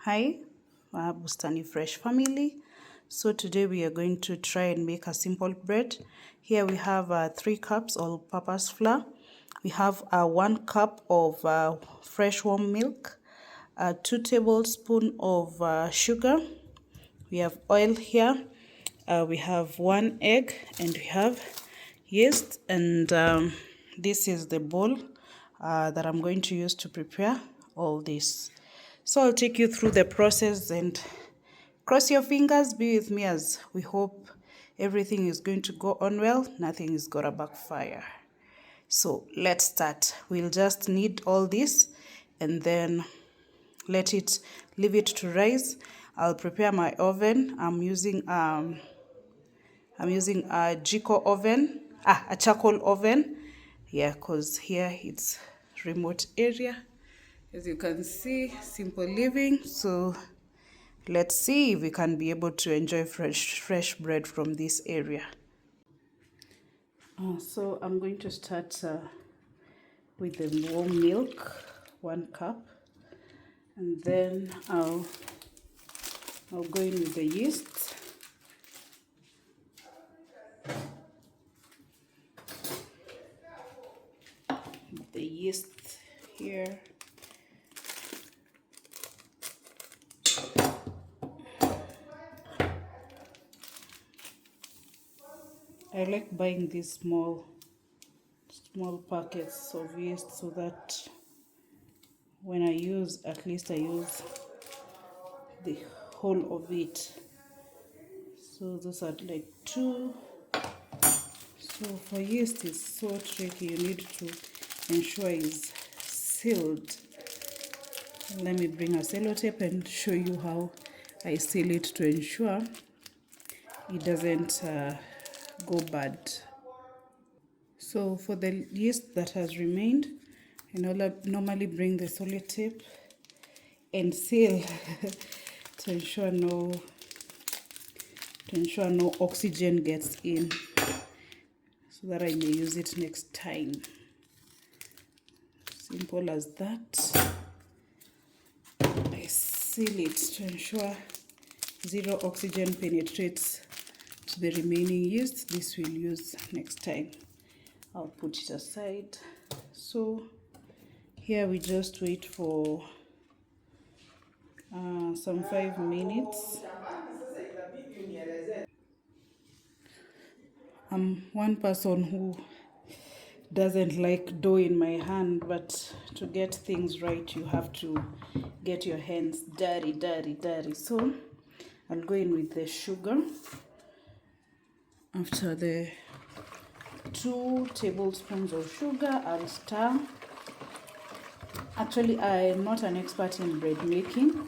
Hi, Bustani Fresh family. So today we are going to try and make a simple bread. Here we have 3 cups all-purpose flour. We have 1 cup of fresh warm milk, 2 tablespoons of sugar. We have oil here. We have 1 egg and we have yeast. And this is the bowl that I'm going to use to prepare all this. So I'll take you through the process and cross your fingers, be with me as we hope everything is going to go on well, nothing is gonna backfire. So let's start. We'll just knead all this and then leave it to rise. I'll prepare my oven. I'm using a Jiko oven, a charcoal oven. Yeah, because here it's remote area. As you can see, simple living. So let's see if we can be able to enjoy fresh bread from this area. So I'm going to start with the warm milk, 1 cup, and then I'll go in with the yeast. The yeast here. I like buying these small packets of yeast so that when I use, at least I use the whole of it. So those are like 2. So for yeast, it's so tricky. You need to ensure it's sealed. Let me bring a sellotape and show you how I seal it to ensure it doesn't go bad. So for the yeast that has remained, I normally bring the sellotape and seal to ensure no oxygen gets in, so that I may use it next time. Simple as that. I seal it to ensure 0 oxygen penetrates to the remaining yeast. This we'll use next time. I'll put it aside. So here we just wait for some 5 minutes. I'm one person who doesn't like dough in my hand, but to get things right, you have to get your hands dirty. So I'll go in with the sugar. After the 2 tablespoons of sugar, I'll stir. Actually, I'm not an expert in bread making.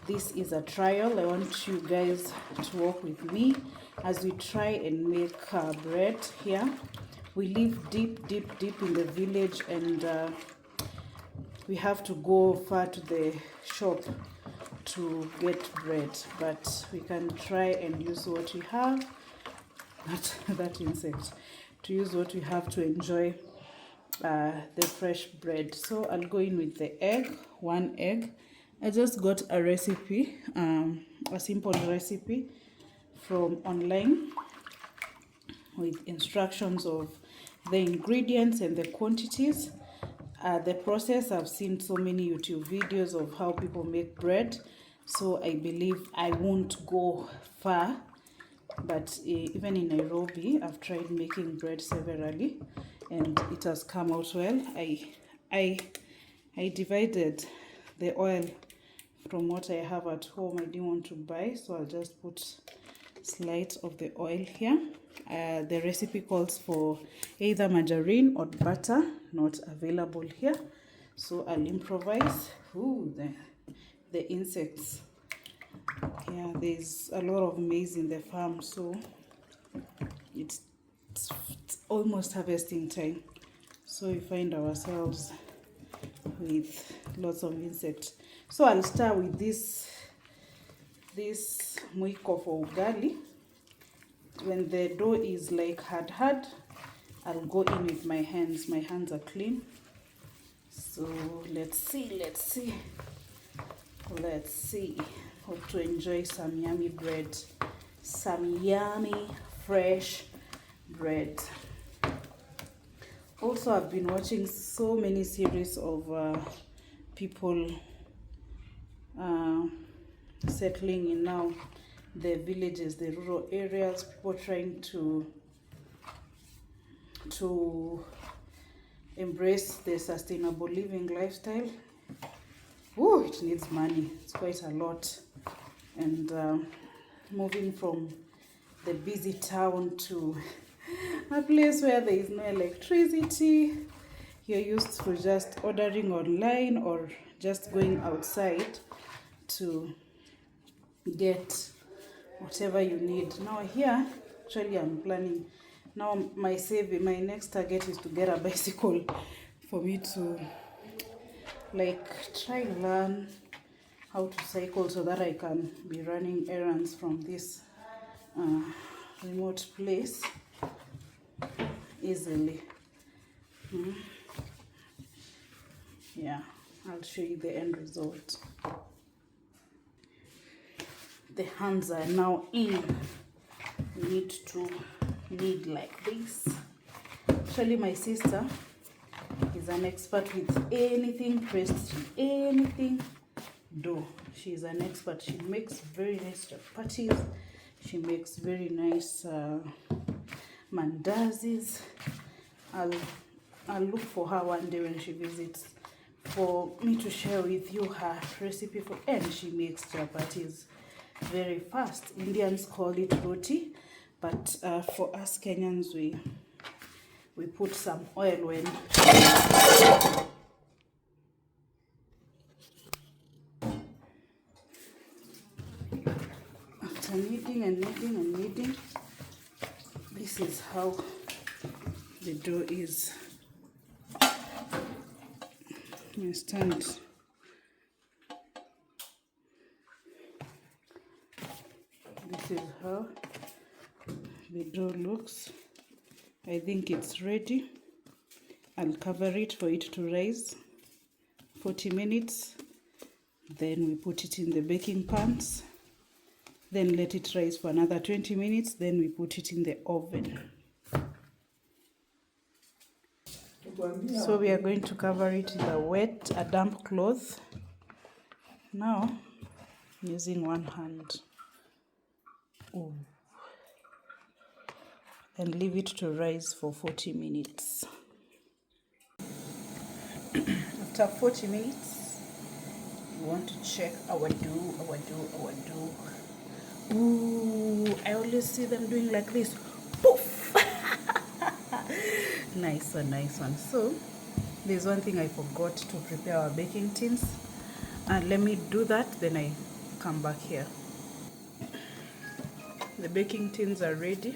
This is a trial. I want you guys to work with me as we try and make bread here. We live deep in the village, and we have to go far to the shop to get bread, but we can try and use what we have, not that insect, to use what we have to enjoy the fresh bread. So I'll go in with the egg, 1 egg. I just got a recipe, a simple recipe from online with instructions of the ingredients and the quantities. The process, I've seen so many YouTube videos of how people make bread, so I believe I won't go far. But even in Nairobi, I've tried making bread severally and it has come out well. I divided the oil from what I have at home. I didn't want to buy, so I'll just put slight of the oil here. The recipe calls for either margarine or butter, not available here, so I'll improvise. Ooh, the insects. Yeah, there's a lot of maize in the farm, so it's almost harvesting time, so we find ourselves with lots of insects. So I'll start with this mwiko for ugali. When the dough is like hard, I'll go in with my hands. My hands are clean. So let's see. Let's see. Hope to enjoy some yummy bread. Some yummy, fresh bread. Also, I've been watching so many series of people settling in now the villages, the rural areas, people trying to embrace the sustainable living lifestyle. Oh, it needs money. It's quite a lot. And moving from the busy town to a place where there is no electricity, you're used to just ordering online or just going outside to get whatever you need. Now here, actually I'm planning, now my next target is to get a bicycle for me to like try and learn how to cycle so that I can be running errands from this remote place easily. Yeah, I'll show you the end result. The hands are now in. We need to knead like this. Actually, my sister is an expert with anything pressed, anything dough. She's an expert. She makes very nice chapatis. She makes very nice mandazis. I'll look for her one day when she visits for me to share with you her recipe for, and she makes chapatis very fast. Indians call it roti, but for us Kenyans we put some oil when after kneading and kneading and kneading. This is how the dough is. You stand. This is how the dough looks. I think it's ready. I'll cover it for it to rise 40 minutes. Then we put it in the baking pans. Then let it rise for another 20 minutes. Then we put it in the oven. So we are going to cover it with a damp cloth. Now, using one hand. Ooh. And leave it to rise for 40 minutes. After 40 minutes, we want to check our dough. Ooh, I always see them doing like this. Poof! Nice one. So, there's one thing I forgot to prepare our baking tins. And let me do that, then I come back here. The baking tins are ready.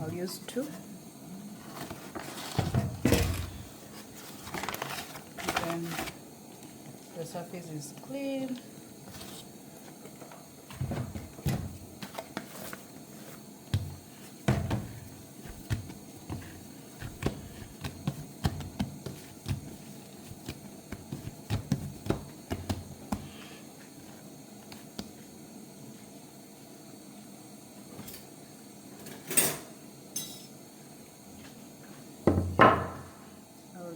I'll use 2. Then the surface is clean.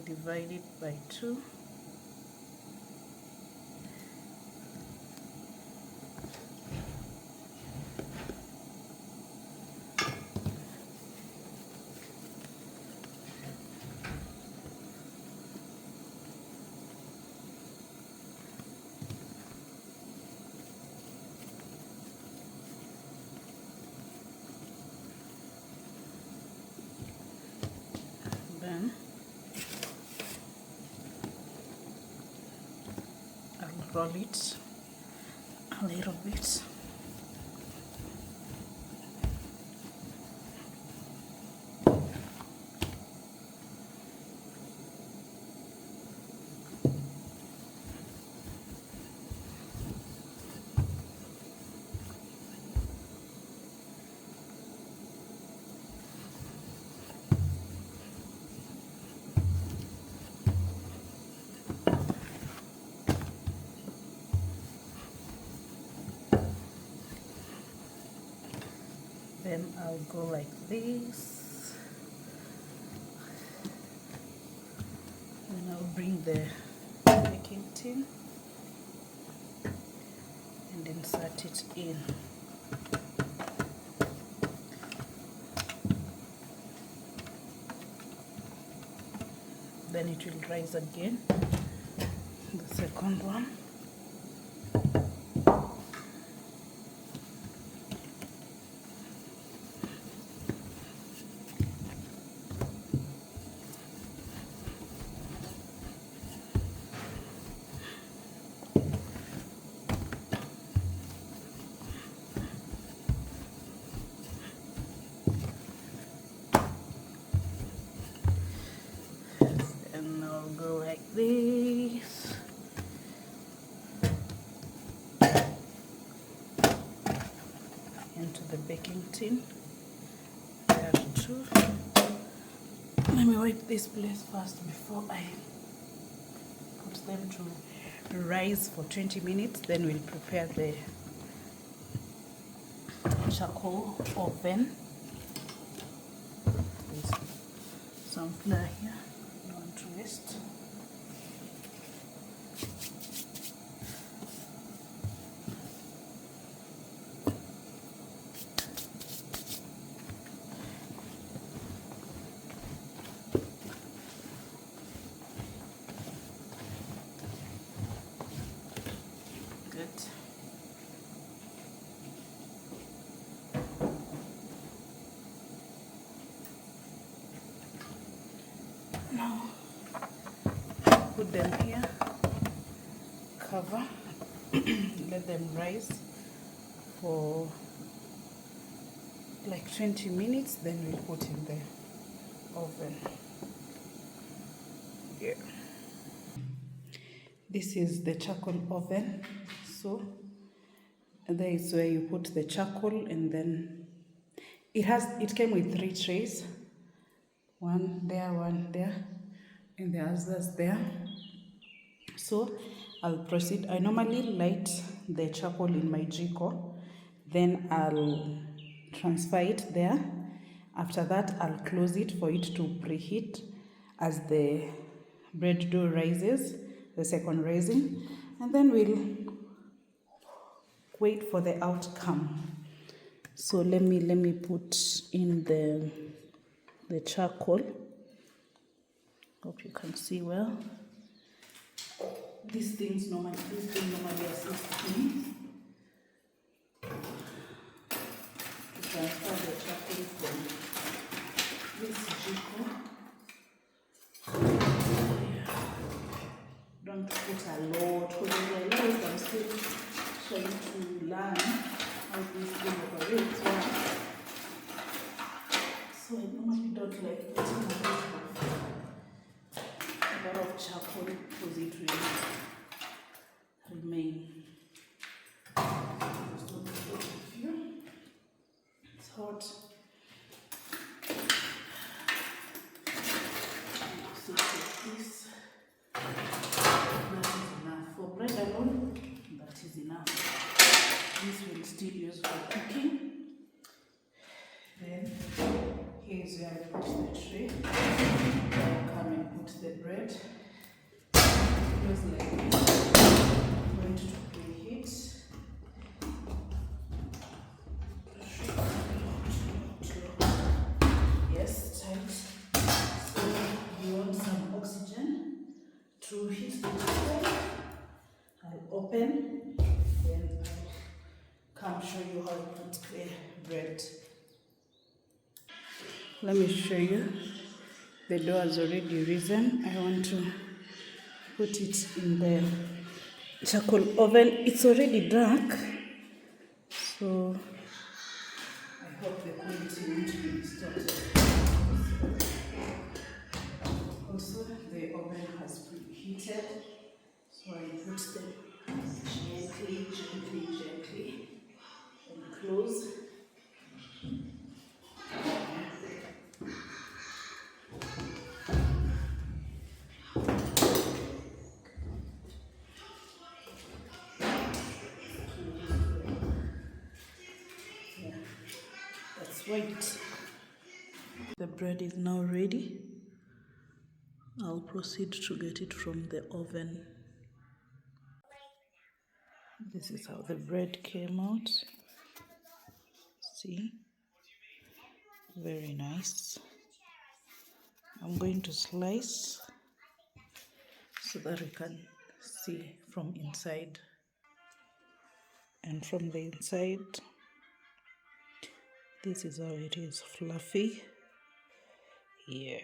Divide it by 2. Then roll it a little bit. Then I'll go like this. Then I'll bring the baking tin and insert it in. Then it will rise again, the second one. And I'll go like this. Into the baking tin. There too. Let me wipe this place first before I put them to rise for 20 minutes. Then we'll prepare the charcoal oven. There's some flour here. I want to waste. Good. Now put them here, cover, let them rise for like 20 minutes, then we'll put in the oven. Yeah. This is the charcoal oven. So there is where you put the charcoal, and then it came with 3 trays. One there, and the others there. So I'll proceed. I normally light the charcoal in my jiko, then I'll transfer it there. After that, I'll close it for it to preheat as the bread dough rises, the second rising, and then we'll wait for the outcome. So let me put in the charcoal. Hope you can see well. This thing normally assists me to transfer the charcoal from this jiko. Don't put a lot, because I realize I'm still trying to learn how this thing operates. So I normally don't like putting a lot of charcoal because it will remain. It's hot. So take this. That is enough. For bread alone, that is enough. This will still use for cooking. Then here's where I put the tray. I'll come and put the bread. Just like this. I'm going to preheat. Yes, tight. So you want some oxygen to heat the tray. I'll open, then I'll come show you how to put the bread. Let me show you. The dough has already risen. I want to put it in the charcoal oven. It's already dark, so I hope the quality won't be distorted. Also, the oven has preheated, so I put them gently, and close. That's Let's wait. The bread is now ready. I'll proceed to get it from the oven. This is how the bread came out. See? Very nice. I'm going to slice so that we can see from inside. And from the inside, this is how it is, fluffy. Yeah.